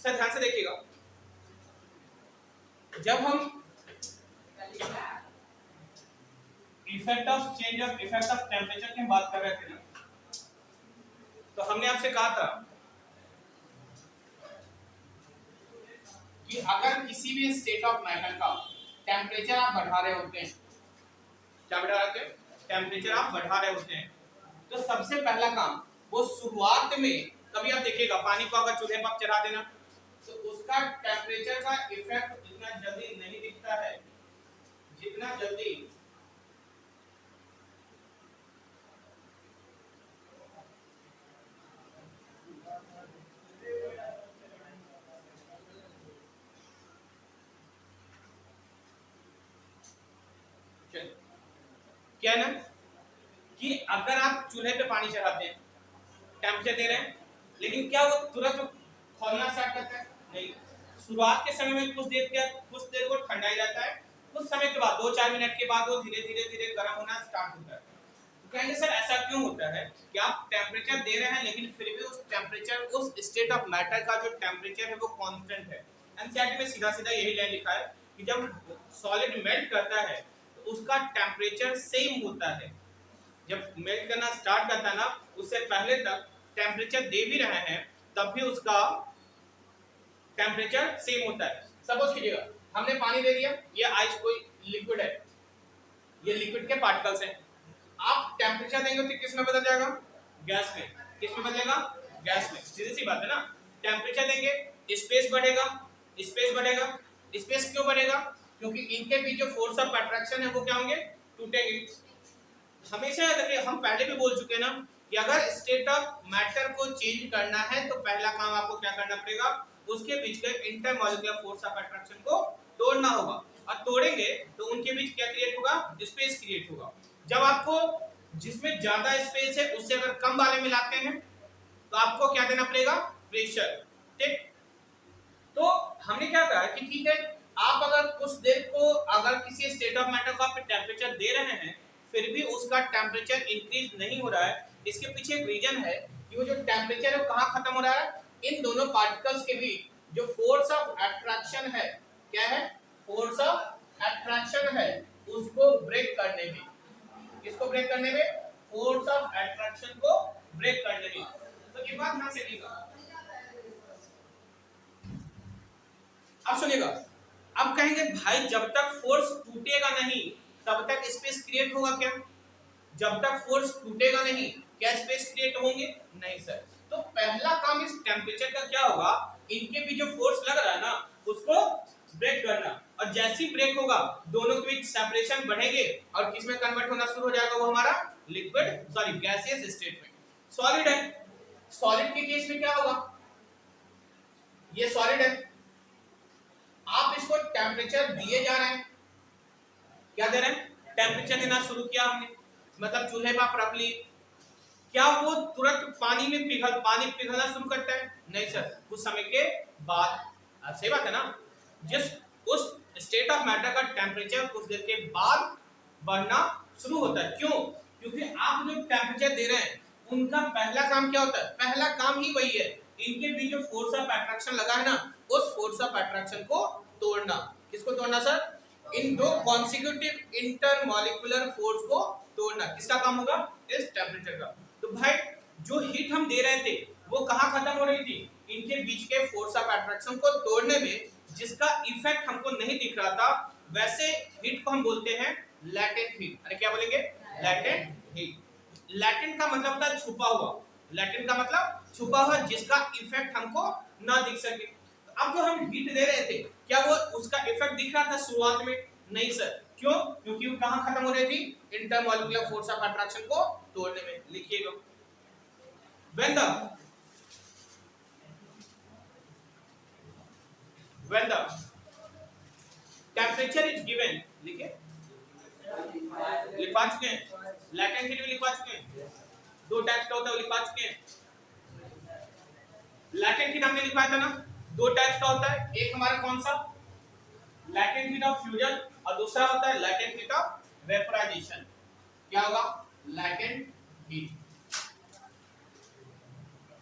Sir ध्यान से देखिएगा, जब हम इफेक्ट ऑफ टेम्परेचर की बात कर रहे थे ना, तो हमने आपसे कहा था कि अगर किसी भी स्टेट ऑफ मैटर का टेम्परेचर आप बढ़ा रहे होते हैं, क्या बढ़ा रहे होते हैं? टेम्परेचर आप बढ़ा रहे होते हैं, तो सबसे पहला काम वो शुरुआत में, कभी आप देखिएगा पानी को अगर चूल्हे पर आप चढ़ा देना तो उसका टेम्परेचर का इफेक्ट इतना जल्दी नहीं दिखता है जितना जल्दी क्या है ना कि अगर आप चूल्हे पे पानी चढ़ाते हैं, टेम्परेचर दे रहे हैं, लेकिन क्या वो तुरंत खौलना स्टार्ट करता है? नहीं। शुरुआत के समय में कुछ देर को ठंडा ही रहता है, कुछ समय के बाद 2-4 मिनट के बाद वो धीरे धीरे गर्म होना स्टार्ट होता है। तो कहेंगे सर ऐसा क्यों होता है कि आप टेम्परेचर दे रहे हैं लेकिन फिर भी उस टेम्परेचर, उस स्टेट ऑफ मैटर का जो टेम्परेचर है वो कांस्टेंट है। एनसीईआरटी में सीधा सीधा यही लाइन लिखा है कि जब सॉलिड मेल्ट करता है तो उसका टेम्परेचर सेम होता है। जब मेल्ट करना स्टार्ट करता है ना, उससे पहले तक टेम्परेचर दे भी रहे हैं तब भी उसका टेम्परेचर सेम होता है। सपोज कीजिएगा हमने पानी दे दिया, ये आइस कोई लिक्विड है, ये लिक्विड के पार्टिकल्स हैं, आप टेम्परेचर देंगे तो किस में बदल जाएगा? गैस में। किस में बदलेगा? गैस में। सीधी सी बात है ना, टेम्परेचर देंगे स्पेस बढ़ेगा, स्पेस बढ़ेगा। स्पेस क्यों बढ़ेगा? क्योंकि इनके बीच जो फोर्स ऑफ अट्रैक्शन है वो क्या होंगे? टूटेंगे। हमेशा याद रखिए, हम पहले भी बोल चुके हैं ना कि अगर स्टेट ऑफ मैटर को चेंज करना है तो पहला काम आपको क्या करना पड़ेगा? उसके बीच के इंटरमॉलिक्यूलर फोर्स ऑफ अट्रैक्शन को तोड़ना होगा, और तोड़ेंगे तो उनके बीच क्या क्रिएट होगा? स्पेस क्रिएट होगा। जब आपको जिसमें ज्यादा स्पेस है उससे अगर कम वाले मिलाते हैं तो आपको क्या देना पड़ेगा? प्रेशर। ठीक, तो हमने क्या कहा कि ठीक है, आप अगर कुछ देर को अगर किसी स्टेट ऑफ मैटर को आप टेम्परेचर दे रहे हैं फिर भी उसका टेम्परेचर इंक्रीज नहीं हो रहा है, इसके पीछे एक रीजन है कि वो जो टेम्परेचर है वो कहाँ खत्म हो रहा है? इन दोनों पार्टिकल्स के बीच जो फोर्स ऑफ अट्रैक्शन है, क्या है? फोर्स ऑफ अट्रैक्शन है, उसको ब्रेक करने में। किसको ब्रेक करने में? फोर्स ऑफ अट्रैक्शन को ब्रेक करने में। तो ये बात ध्यान से लीजिएगा। अब सुनिएगा, अब कहेंगे भाई जब तक फोर्स टूटेगा नहीं तब तक स्पेस क्रिएट होगा क्या? जब तक फोर्स टूटेगा नहीं क्या स्पेस क्रिएट होंगे? नहीं सर। तो पहला काम इस टेम्परेचर का क्या होगा? इनके भी जो फोर्स लग रहा है ना उसको ब्रेक करना, और जैसे ही ब्रेक होगा दोनों के बीच सेपरेशन बढ़ेंगे और किस में कन्वर्ट होना शुरू हो जाएगा? वो हमारा लिक्विड सॉरी गैसियस स्टेट में। सॉलिड है, सॉलिड के केस में क्या होगा? ये सॉलिड है, आप इसको टेम्परेचर दिए जा रहे हैं, क्या दे रहे हैं? टेम्परेचर देना शुरू किया हमने, मतलब चूल्हे पर आप रख ली, क्या वो तुरंत पानी पिघलना शुरू करता है? नहीं सर, कुछ समय के बाद। सही बात है ना, जिस उस स्टेट ऑफ मैटर का टेम्परेचर कुछ देर के बाद बढ़ना शुरू होता है। क्यों? क्योंकि आप जो टेम्परेचर दे रहे हैं उनका पहला काम क्या होता है? पहला काम ही वही है, इनके बीच जो फोर्स ऑफ अट्रैक्शन लगा है ना उस फोर्स ऑफ अट्रैक्शन को तोड़ना। किसको तोड़ना सर? इन दो कॉन्सिक्यूटिव इंटरमॉलिक्यूलर फोर्स को तोड़ना। किसका काम होगा? इस टेम्परेचर का। तो भाई जो हीट हम दे रहे थे वो कहाँ खत्म हो रही थी? इनके बीच के फोर्स ऑफ अट्रैक्शन को तोड़ने में, जिसका इफेक्ट हमको नहीं दिख रहा था। वैसे हीट को हम बोलते हैं लैटेंट हीट। अरे क्या बोलेंगे? Latent heat. लैटेंट का मतलब होता है छुपा हुआ, लैटेंट का मतलब छुपा हुआ, जिसका इफेक्ट हमको ना दिख सके। अब जो हम हीट दे रहे थे क्या वो उसका इफेक्ट दिख रहा था शुरुआत में? नहीं सर। क्यों? क्योंकि वो कहां खत्म हो रही थी? इंटरमॉलिक्यूलर फोर्स ऑफ अट्रैक्शन को तोड़ने में। लिखिएगा, when the temperature is given, लिखे लिखवा चुके हैं, लैटेंट हीट भी लिखवा चुके हैं, दो टाइप का होता है वो लिखवा चुके हैं। लैटेंट हीट हमने लिखवाया था ना, दो टाइप का होता है, एक हमारा कौन सा? लैटेंट हीट ऑफ फ्यूजन, और दूसरा होता है लैटेंट हीट ऑफ वेपराइजेशन। क्या होगा? Latent heat.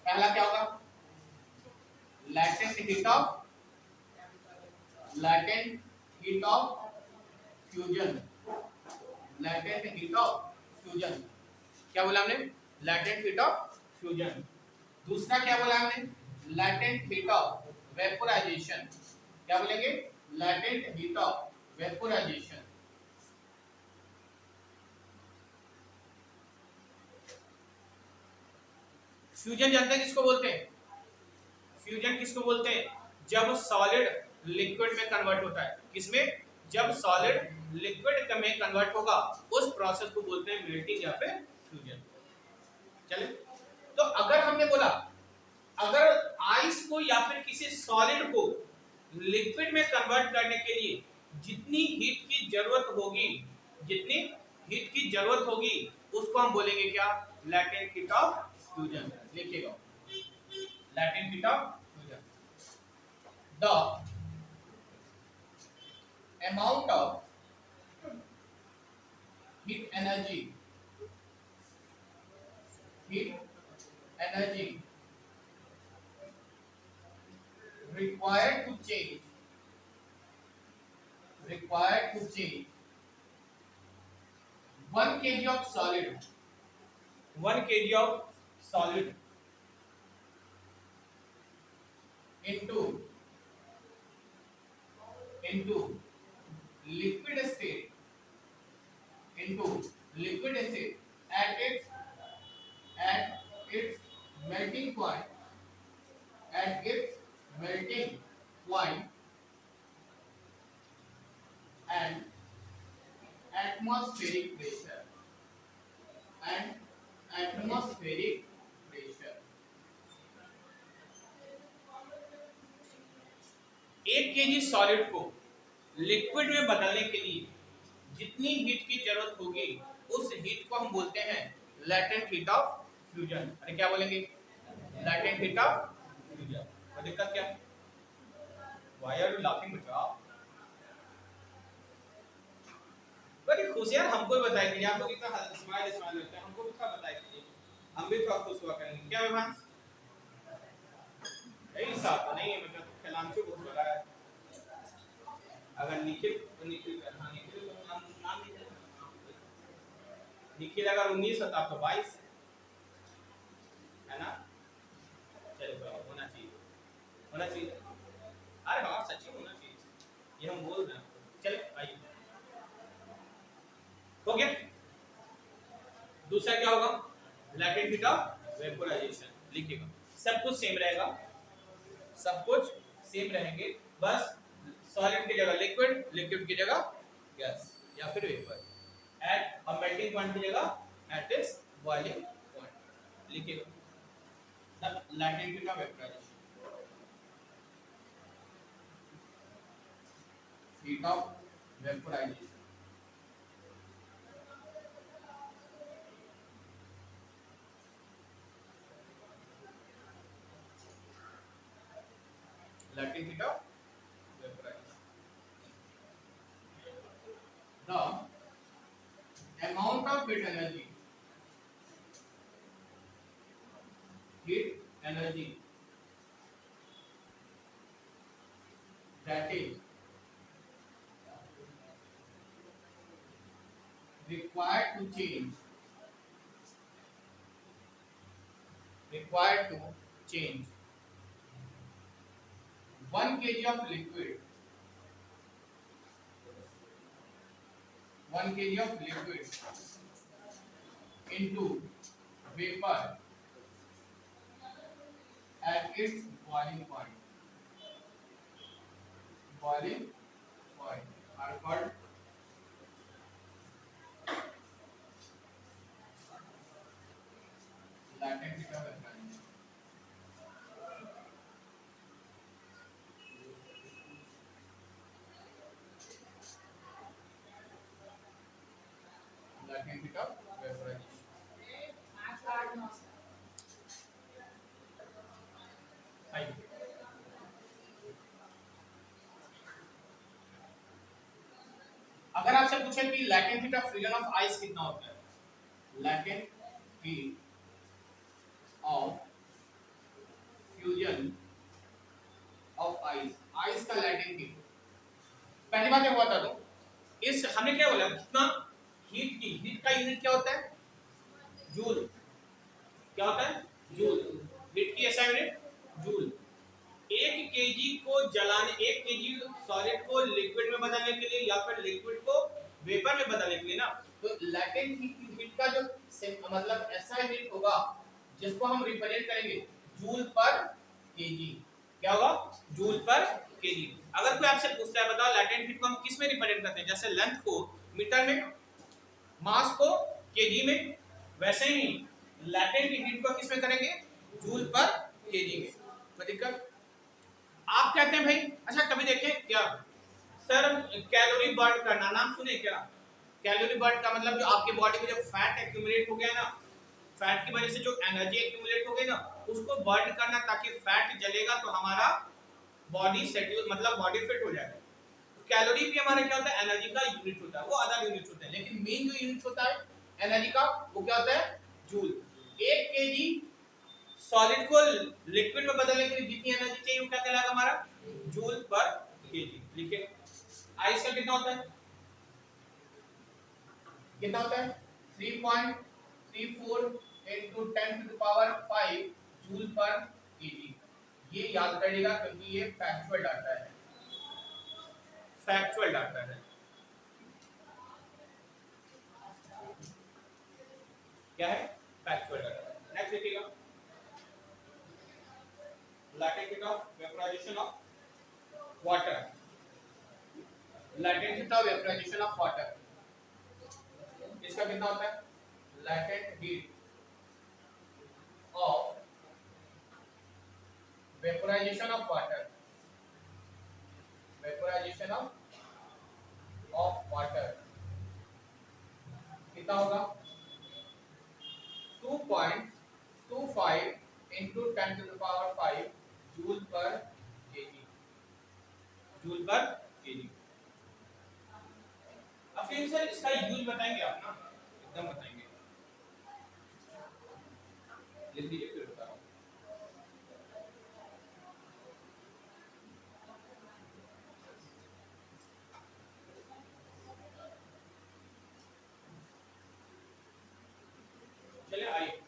पहला क्या होगा? latent heat of latent heat of fusion, latent heat of fusion, क्या बोला हमने? latent heat of fusion। दूसरा क्या बोला हमने? latent heat of vaporization, क्या बोलेंगे? latent heat of vaporization। Fusion जानते हैं किसको बोलते हैं? फ्यूजन किसको बोलते हैं? जब सॉलिड लिक्विड में कन्वर्ट होता है। किसमें? जब सॉलिड लिक्विड में कन्वर्ट होगा उस प्रोसेस को बोलते हैं मेल्टिंग या फिर फ्यूजन। चलिए, तो अगर हमने बोला अगर आइस को या फिर किसी सॉलिड को लिक्विड में कन्वर्ट करने के लिए जितनी हीट की जरूरत होगी, जितनी हीट की जरूरत होगी उसको हम बोलेंगे क्या? Latent heat of fusion. लिखिएगा, latent heat of fusion. The amount of heat energy required to change 1 kg of solid 1 kg of solid into liquid state at its melting point and atmospheric pressure atmospheric pressure। 1 kg solid को liquid में बदलने के लिए जितनी heat की जरूरत होगी उस हीट को हम बोलते हैं लैटेंट हीट ऑफ फ्यूजन। अरे क्या बोलेंगे? Latent heat of fusion. और दिक्कत क्या? व्हाई आर यू लाफिंग बेटा? बड़ी खुश यार, हमको भी बताइए कि आप लोग इतना स्माइल करते हैं, हमको भी थोड़ा बताइए, हम भी थोड़ा खुश हुआ करेंगे। क्या विभान? यही साथ नहीं है, मतलब खिलांचू बहुत बड़ा है। अगर निखिल तो निखिल का नाम निखिल अगर 19 है तो आपका 22 है ना? चलिए, होना चाहिए। अरे हाँ, सच्ची होना चाहिए, ये हम बोल रहे हैं। चलिए आइए, हो गया। दूसरा क्या होगा? Latent heat of vaporisation. लिखिएगा, सब कुछ सेम रहेगा, सब कुछ सेम रहेंगे, बस सॉलिड की जगह लिक्विड, लिक्विड की जगह गैस या फिर vapour, at a melting point की जगह एट इट्स बॉइलिंग पॉइंट। लिखिएगा, the latent heat of vaporisation, heat of vaporisation. latent heat of vaporization, the amount of heat energy that is required to change 1 kg of liquid 1 kg of liquid into vapor at its boiling point are called latent heat of vaporization। latent heat of vaporization। आइए, अगर आपसे पूछे कि latent heat of fusion of ice कितना होता है? Latent heat of fusion ice, ice का latent heat. पहली बात ये बता दूं, इस हमने क्या बोला कितना हीट की, हीट का यूनिट क्या होता है? जूल। क्या होता है? जूल। हीट की ऐसा यूनिट जूल। 1 केजी को जलाने, 1 केजी सॉलिड को लिक्विड में बदलने के लिए या फिर लिक्विड को वेपर में बदलने के लिए ना, तो लैटेंट हीट का जो मतलब ऐसा हीट होगा जिसको हम रिप्रेजेंट करेंगे जूल पर केजी। क्या होगा? जूल पर केजी। अगर कोई आपसे पूछता है बताओ लैटेंट हीट को हम किस में रिप्रेजेंट करते हैं, जैसे लेंथ को मीटर में, मास को केजी में, वैसे ही लैटेंट हीट को किस में करेंगे? जूल पर केजी में। कोई दिक्कत? आप कहते हैं भाई, अच्छा कभी देखें क्या सर कैलोरी बर्न करना, नाम सुने क्या? कैलोरी बर्न का मतलब जो आपके बॉडी में जो फैट एक्यूमुलेट हो गया ना, फैट की वजह से जो एनर्जी एक्यूमुलेट हो गई ना, उसको बर्न करना, ताकि फैट जलेगा तो हमारा बॉडी शेड्यूल मतलब बॉडी फिट हो जाएगा। तो कैलोरी भी हमारा क्या होता है? एनर्जी का यूनिट होता है, वो अदर यूनिट होते हैं, लेकिन मेन जो यूनिट होता है एनर्जी का वो क्या होता है? जूल। 1 केजी सॉलिड को लिक्विड में बदलने के लिए जितनी एनर्जी चाहिए वो क्या कहलाएगा हमारा? जूल पर केजी। लिखिए आइस का कितना होता है? कितना होता है? 3.34 into 10 to the power 5 joule पर केजी। ये याद करिएगा क्योंकि ये फैक्चुअल डाटा है, फैक्चुअल डाटा है। क्या है? Factual data. नेक्स्ट देखिएगा, latent heat of vaporisation of water. Latent heat of vaporisation of water, इसका कितना होता है? Latent heat of vaporisation of water, vaporisation of water कितना होगा? 2.25 into 10 to the power 5 joule पर केजी। जूल पर KG. अब फिर सर इसका यूज बताएंगे आप ना, एकदम बताएंगे, लिख दीजिए फिर बता रहा हूं। चलिए आइए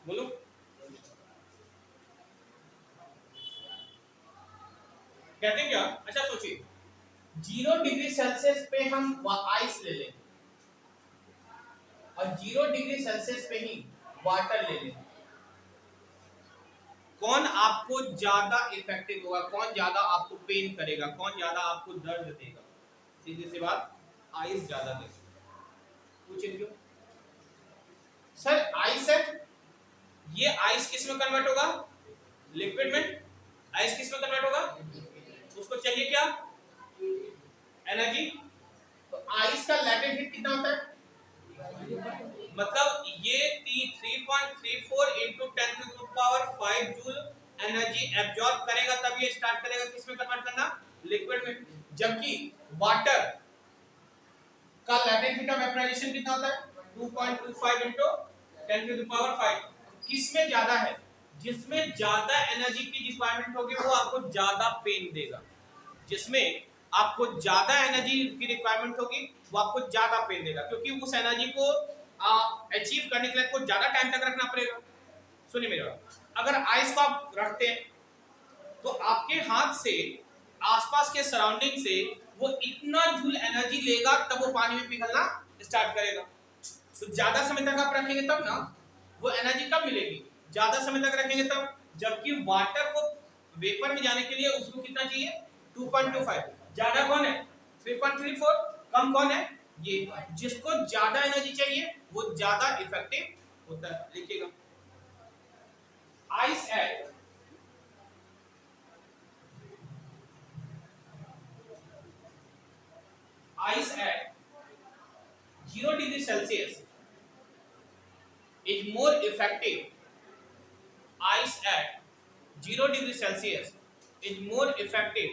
बोलो। कहते हैं क्या? अच्छा सोचिए, 0 डिग्री सेल्सियस पे हम आइस ले लें और 0 डिग्री सेल्सियस पे ही वाटर ले लें, कौन आपको ज्यादा इफेक्टिव होगा? कौन ज्यादा आपको पेन करेगा? कौन ज्यादा आपको दर्द देगा? सीधी सी बात, आइस ज्यादा देगा। पूछिए क्यों? सर आइस है, ये आइस किस में कन्वर्ट होगा? लिक्विड में। आइस किस में कन्वर्ट होगा? उसको चाहिए क्या? एनर्जी। तो आइस का लैटेंट हीट कितना होता है? मतलब ये 3.34 into 10 to the power 5 joule energy absorb करेगा, तब ये स्टार्ट करेगा किस में कन्वर्ट करना? लिक्विड में। जबकि वाटर का लैटेंट हीट ऑफ वेपोराइजेशन कितना होता है? 2.25 into 10 to the power 5। किस में ज्यादा है? जिसमें ज्यादा एनर्जी की रिक्वायरमेंट होगी वो आपको ज्यादा पेन देगा। जिसमें आपको ज्यादा एनर्जी की रिक्वायरमेंट होगी वो आपको ज्यादा पेन देगा, क्योंकि उस एनर्जी को अचीव करने के लिए आपको ज्यादा टाइम तक रखना पड़ेगा। सुनिए मेरी बात, अगर आइस को आप रखते हैं तो आपके हाथ से आसपास के सराउंडिंग से वो इतना जूल एनर्जी लेगा तब वो पानी में पिघलना स्टार्ट करेगा। तो ज्यादा समय तक आप रखेंगे तब ना वो एनर्जी कब मिलेगी? ज्यादा समय तक रखेंगे तब। जबकि वाटर को वेपर में जाने के लिए उसको कितना चाहिए? 2.25। ज्यादा कौन है? 3.34। कम कौन है? ये। जिसको ज्यादा एनर्जी चाहिए वो ज्यादा इफेक्टिव होता है। लिखिएगा, ice eight ice at 0 degree Celsius is more effective. Ice at 0 degree Celsius is more effective.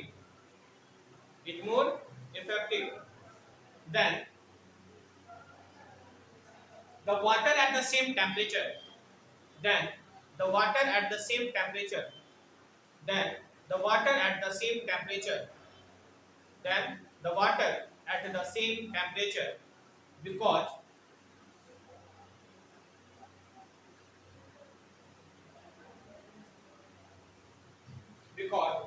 Is more effective than the water at the same temperature. Than the water at the same temperature than the water at the same temperature than the water at the same temperature because because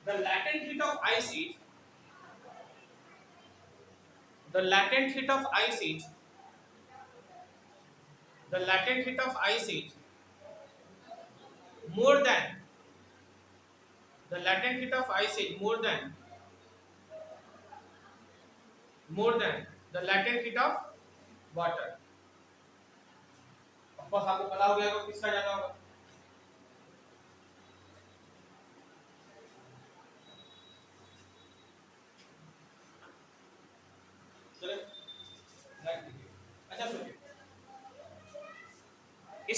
the latent heat of ice is the latent heat of ice is the latent heat of ice is more than the latent heat of ice is more than the latent heat of water. Of course आपको पता हो गया होगा किसका ज्यादा होगा. चले next देखिए. अच्छा सुनिए,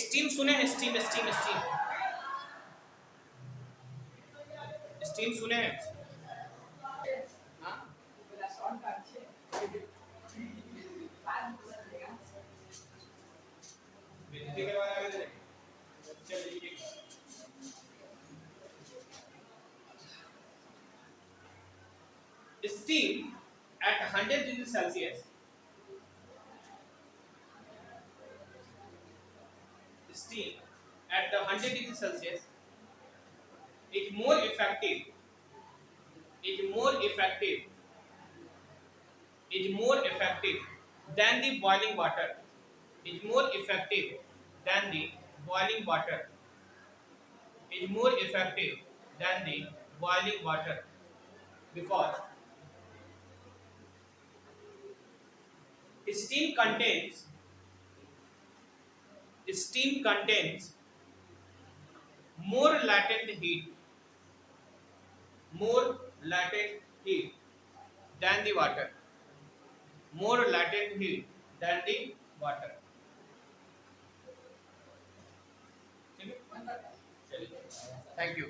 स्टीम सुने हैं? स्टीम स्टीम स्टीम स्टीम सुने हैं? हाँ, बिजली के बारे में देखिए. चलिए steam at 100 degrees Celsius steam at the 100 degrees Celsius is more effective is more effective is more effective than the boiling water is more effective than the boiling water is more effective than the boiling water because steam contains steam contains more latent heat more latent heat than the water more latent heat than the water. चलिए, thank you.